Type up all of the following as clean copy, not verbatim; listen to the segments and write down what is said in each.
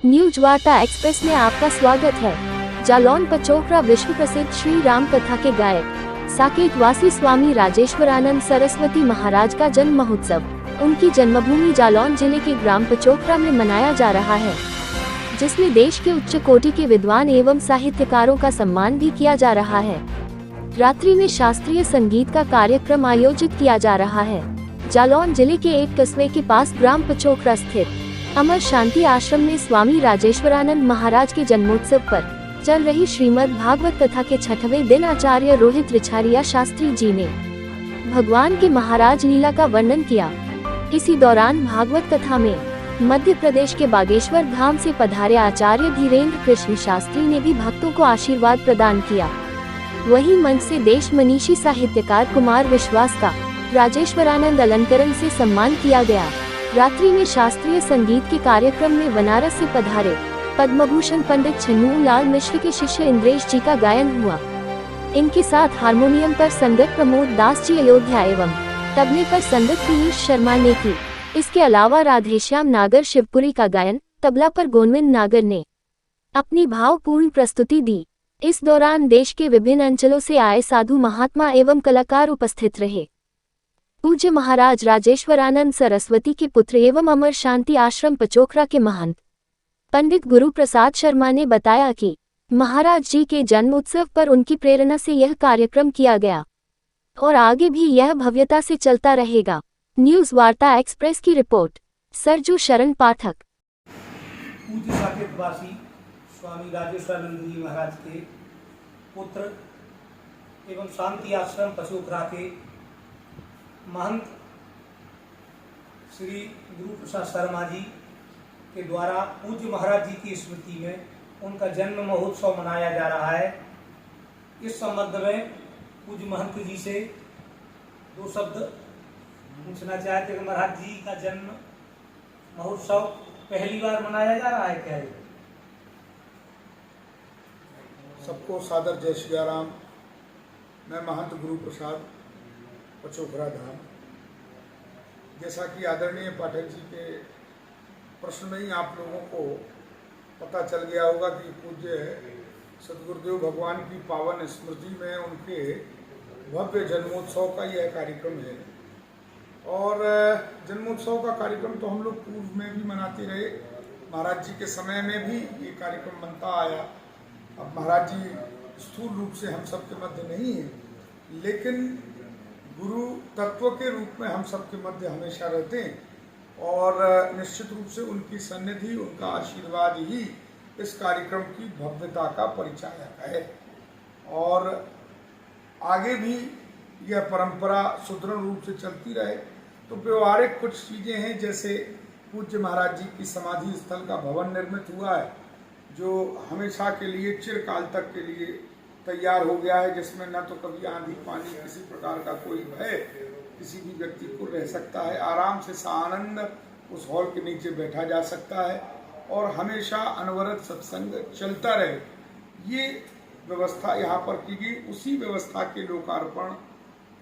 News वार्ता express में आपका स्वागत है। जालौन पचोकरा विश्व प्रसिद्ध श्री राम कथा के गायक साकेत वासी स्वामी राजेश्वरानंद सरस्वती महाराज का जन्म महोत्सव उनकी जन्मभूमि जालौन जिले के ग्राम पचोकरा में मनाया जा रहा है, जिसमें देश के उच्च कोटि के विद्वान एवं साहित्यकारों का सम्मान भी किया जा रहा है। रात्रि में शास्त्रीय संगीत का कार्यक्रम आयोजित किया जा रहा है। जालौन जिले के एक कस्बे के पास ग्राम पचोकरा स्थित अमर शांति आश्रम में स्वामी राजेश्वरानंद महाराज के जन्मोत्सव पर चल रही श्रीमद् भागवत कथा के 6वें दिन आचार्य रोहित रिछारिया शास्त्री जी ने भगवान के महाराज लीला का वर्णन किया। इसी दौरान भागवत कथा में मध्य प्रदेश के बागेश्वर धाम से पधारे आचार्य धीरेन्द्र कृष्ण शास्त्री ने भी भक्तों को आशीर्वाद प्रदान किया। वहीं मंच से देश मनीषी साहित्यकार कुमार विश्वास का राजेश्वरानंद अलंकरण से सम्मान किया गया। रात्रि में शास्त्रीय संगीत के कार्यक्रम में बनारस से पधारे पद्मभूषण पंडित छन्नू लाल मिश्र के शिष्य इंद्रेश जी का गायन हुआ। इनके साथ हारमोनियम पर संगत प्रमोद दास जी अयोध्या एवं तबले पर संगत पीयूष शर्मा ने की। इसके अलावा राधेश्याम नागर शिवपुरी का गायन, तबला पर गोविंद नागर ने अपनी भावपूर्ण प्रस्तुति दी। इस दौरान देश के विभिन्न अंचलों से आए साधु महात्मा एवं कलाकार उपस्थित रहे। पूज्य महाराज राजेश्वरानंद सरस्वती के पुत्र एवं अमर शांति आश्रम पचोकरा के महंत पंडित गुरु प्रसाद शर्मा ने बताया कि महाराज जी के जन्म उत्सव पर उनकी प्रेरणा से यह कार्यक्रम किया गया और आगे भी यह भव्यता से चलता रहेगा। न्यूज वार्ता एक्सप्रेस की रिपोर्ट, सरजू शरण पाठक। पूज्य साकेत वासी स्वामी राजेश्वरानंद जी महाराज के पुत्र एवं शांति आश्रम पचोकरा के महंत श्री गुरु प्रसाद शर्मा जी के द्वारा पूज्य महाराज जी की स्मृति में उनका जन्म महोत्सव मनाया जा रहा है। इस संबंध में पूज्य महंत जी से दो शब्द पूछना चाहते हैं। महाराज जी का जन्म महोत्सव पहली बार मनाया जा रहा है क्या? सबको सादर जय श्री राम। मैं महंत गुरु प्रसाद पचोकरा धाम। जैसा कि आदरणीय पाठक जी के प्रश्न में ही आप लोगों को पता चल गया होगा कि पूज्य सदगुरुदेव भगवान की पावन स्मृति में उनके भव्य जन्मोत्सव का यह कार्यक्रम है। और जन्मोत्सव का कार्यक्रम तो हम लोग पूर्व में भी मनाते रहे। महाराज जी के समय में भी ये कार्यक्रम बनता आया। अब महाराज जी स्थूल रूप से हम सबके मध्य नहीं है, लेकिन गुरु तत्व के रूप में हम सबके मध्य हमेशा रहते हैं और निश्चित रूप से उनकी सन्निधि, उनका आशीर्वाद ही इस कार्यक्रम की भव्यता का परिचायक है। और आगे भी यह परंपरा सुदृढ़ रूप से चलती रहे। तो व्यवहारिक कुछ चीज़ें हैं, जैसे पूज्य महाराज जी की समाधि स्थल का भवन निर्मित हुआ है, जो हमेशा के लिए चिरकाल तक के लिए तैयार हो गया है, जिसमें न तो कभी आंधी पानी किसी प्रकार का कोई भय किसी भी व्यक्ति को रह सकता है। आराम से सानंद उस हॉल के नीचे बैठा जा सकता है और हमेशा अनवरत सत्संग चलता रहे, ये व्यवस्था यहाँ पर की गई। उसी व्यवस्था के लोकार्पण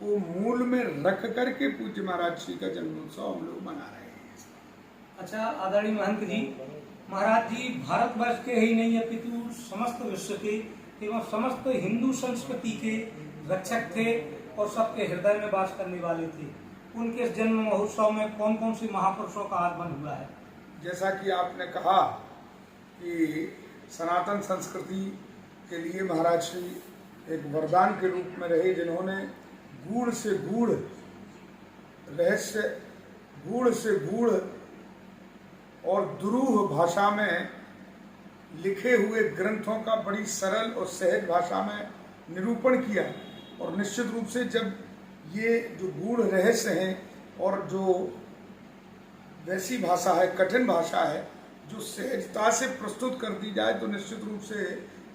को मूल में रख करके पूज्य महाराज जी का जन्मोत्सव हम लोग मना रहे हैं। अच्छा आदरणीय महंत जी, महाराज जी भारतवर्ष के ही नहीं अपितु समस्त विश्व के एवं समस्त हिंदू संस्कृति के रक्षक थे और सबके हृदय में वास करने वाले थे। उनके इस जन्म महोत्सव में कौन कौन से महापुरुषों का आगमन हुआ है? जैसा कि आपने कहा कि सनातन संस्कृति के लिए महाराज श्री एक वरदान के रूप में रहे, जिन्होंने गूढ़ से गूढ़ रहस्य, गूढ़ से गूढ़ और दुरूह भाषा में लिखे हुए ग्रंथों का बड़ी सरल और सहज भाषा में निरूपण किया। और निश्चित रूप से जब ये जो गूढ़ रहस्य हैं और जो वैसी भाषा है, कठिन भाषा है, जो सहजता से प्रस्तुत कर दी जाए, तो निश्चित रूप से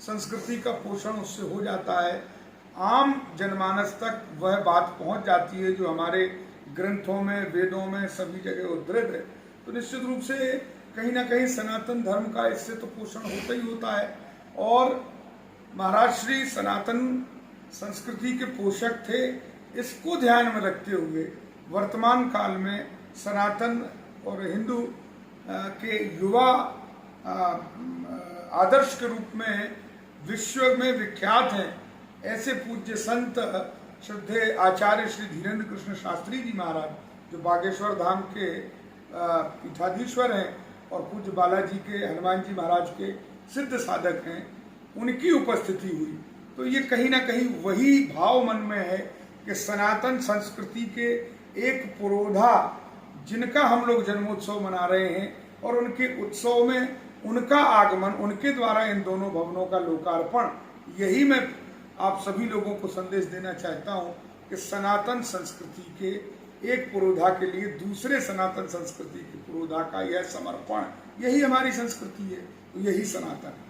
संस्कृति का पोषण उससे हो जाता है। आम जनमानस तक वह बात पहुंच जाती है जो हमारे ग्रंथों में, वेदों में सभी जगह उद्धृत है। तो निश्चित रूप से कहीं ना कहीं सनातन धर्म का इससे तो पोषण होता ही होता है। और महाराज श्री सनातन संस्कृति के पोषक थे। इसको ध्यान में रखते हुए वर्तमान काल में सनातन और हिंदू के युवा आदर्श के रूप में विश्व में विख्यात हैं, ऐसे पूज्य संत श्रद्धेय आचार्य श्री धीरेन्द्र कृष्ण शास्त्री जी महाराज, जो बागेश्वर धाम के पीठाधीश्वर हैं और पूज्य बालाजी के हनुमान जी महाराज के सिद्ध साधक हैं, उनकी उपस्थिति हुई। तो ये कहीं ना कहीं वही भाव मन में है कि सनातन संस्कृति के एक पुरोधा जिनका हम लोग जन्मोत्सव मना रहे हैं और उनके उत्सव में उनका आगमन, उनके द्वारा इन दोनों भवनों का लोकार्पण, यही मैं आप सभी लोगों को संदेश देना चाहता हूं कि सनातन संस्कृति के एक पुरोधा के लिए दूसरे सनातन संस्कृति के पुरोधा का यह समर्पण, यही हमारी संस्कृति है, तो यही सनातन है।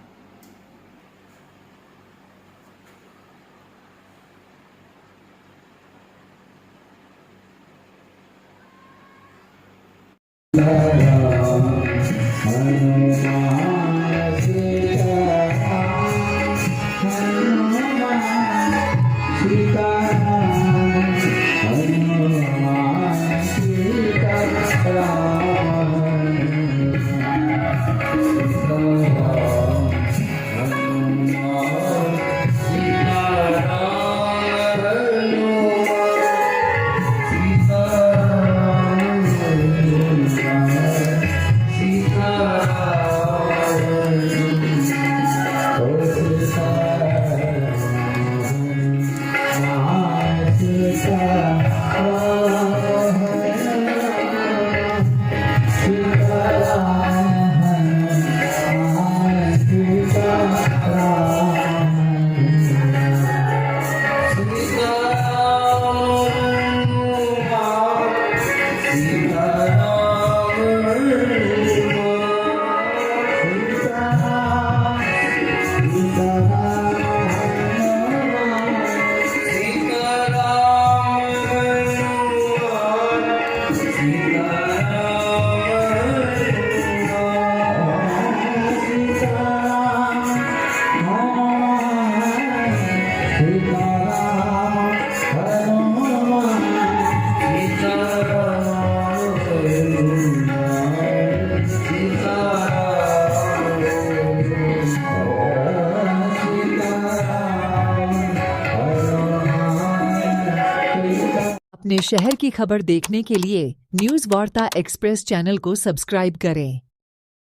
अपने शहर की खबर देखने के लिए न्यूज़ वार्ता एक्सप्रेस चैनल को सब्सक्राइब करें।